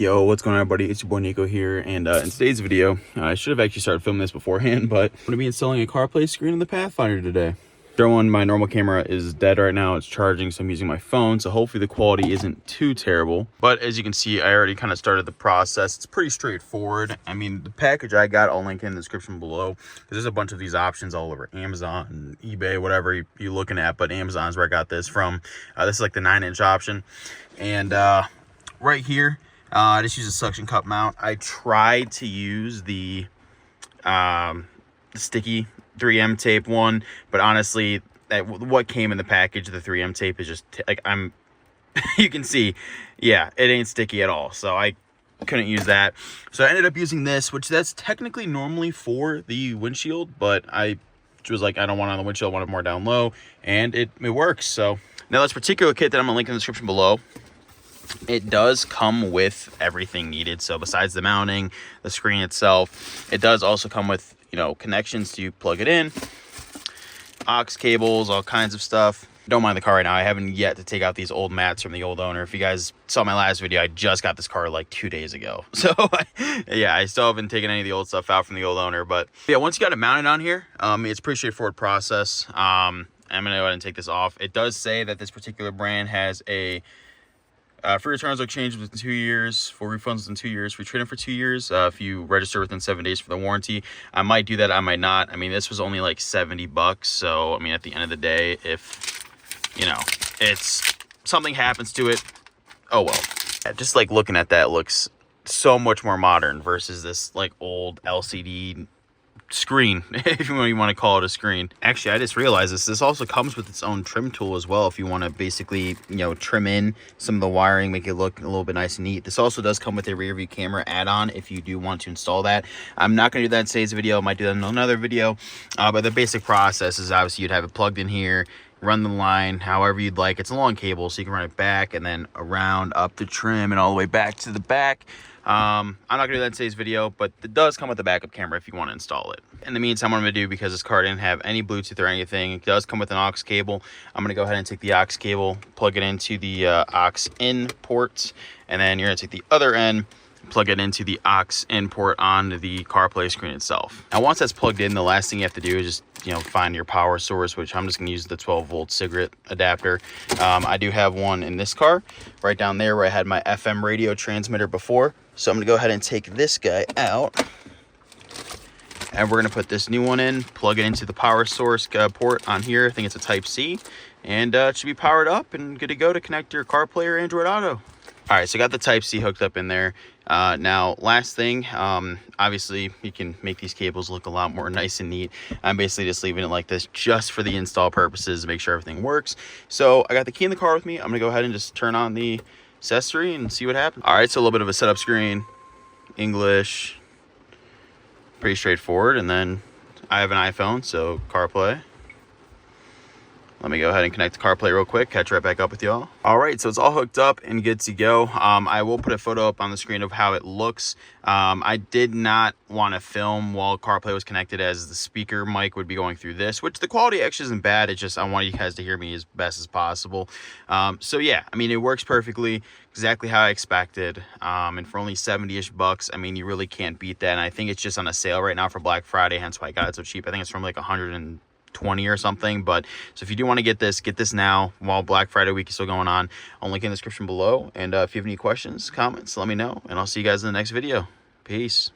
Yo, what's going on, everybody? It's your boy Nico here, and in today's video, I should have actually started filming this beforehand, but I'm going to be installing a CarPlay screen in the Pathfinder today. Throwing my normal camera is dead right now. It's charging, so I'm using my phone, so hopefully the quality isn't too terrible. But as you can see, I already kind of started the process. It's pretty straightforward. I mean, the package I got, I'll link in the description below, because there's a bunch of these options all over Amazon and eBay, whatever you're looking at, but Amazon's where I got this from. This is like the 9-inch option, and right here, I just use a suction cup mount. I tried to use the sticky 3M tape one, but honestly, what came in the package, the 3M tape is just like you can see, yeah, it ain't sticky at all. So I couldn't use that. So I ended up using this, which that's technically normally for the windshield, but I was like, I don't want it on the windshield, I want it more down low, and it works. So now this particular kit that I'm gonna link in the description below, it does come with everything needed. So besides the mounting, the screen itself, it does also come with, you know, connections to plug it in, aux cables, all kinds of stuff. Don't mind the car right now. I haven't yet to take out these old mats from the old owner. If you guys saw my last video, I just got this car like 2 days ago. So yeah, I still haven't taken any of the old stuff out from the old owner. But yeah, once you got it mounted on here, it's a pretty straightforward process. I'm gonna go ahead and take this off. It does say that this particular brand has a free returns or exchange within 2 years, full refunds within 2 years, free trade-in for 2 years if you register within 7 days for the warranty. I might do that, I might not. I mean, this was only like 70 bucks. So, I mean, at the end of the day, if, you know, it's something happens to it, oh well. Yeah, just like looking at that looks so much more modern versus this like old LCD screen, if you want to call it a screen. Actually, I just realized this also comes with its own trim tool as well, if you want to basically, you know, trim in some of the wiring, make it look a little bit nice and neat. This also does come with a rear view camera add-on if you do want to install that. I'm not going to do that in today's video. I might do that in another video, but the basic process is obviously you'd have it plugged in here, run the line however you'd like. It's a long cable, so you can run it back and then around up the trim and all the way back to the back. I'm not gonna do that in today's video, but it does come with a backup camera if you want to install it. In the meantime, what I'm gonna do, because this car didn't have any Bluetooth or anything, it does come with an aux cable. I'm gonna go ahead and take the aux cable, plug it into the aux in ports, and then you're gonna take the other end, plug it into the aux in port on the CarPlay screen itself. Now, once that's plugged in, the last thing you have to do is just, you know, find your power source, which I'm just gonna use the 12-volt cigarette adapter. I do have one in this car right down there where I had my FM radio transmitter before. So I'm gonna go ahead and take this guy out, and we're gonna put this new one in, plug it into the power source port on here. I think it's a Type C, and it should be powered up and good to go to connect to your CarPlay or Android Auto. All right, so I got the Type C hooked up in there. Now, last thing, obviously you can make these cables look a lot more nice and neat. I'm basically just leaving it like this just for the install purposes to make sure everything works. So I got the key in the car with me. I'm gonna go ahead and just turn on the accessory and see what happens. All right, so a little bit of a setup screen, English, pretty straightforward. And then I have an iPhone, so CarPlay. Let me go ahead and connect the CarPlay real quick, catch right back up with y'all. All right, so it's all hooked up and good to go. I will put a photo up on the screen of how it looks. I did not want to film while CarPlay was connected, as the speaker mic would be going through this, which the quality actually isn't bad. It's just I want you guys to hear me as best as possible. So yeah, I mean, it works perfectly, exactly how I expected. And for only 70-ish bucks, I mean, you really can't beat that. And I think it's just on a sale right now for Black Friday, hence why I got it so cheap. I think it's from like 120 or something. But so if you do want to get this now while Black Friday week is still going on. I'll link in the description below, and if you have any questions, comments, let me know, and I'll see you guys in the next video. Peace.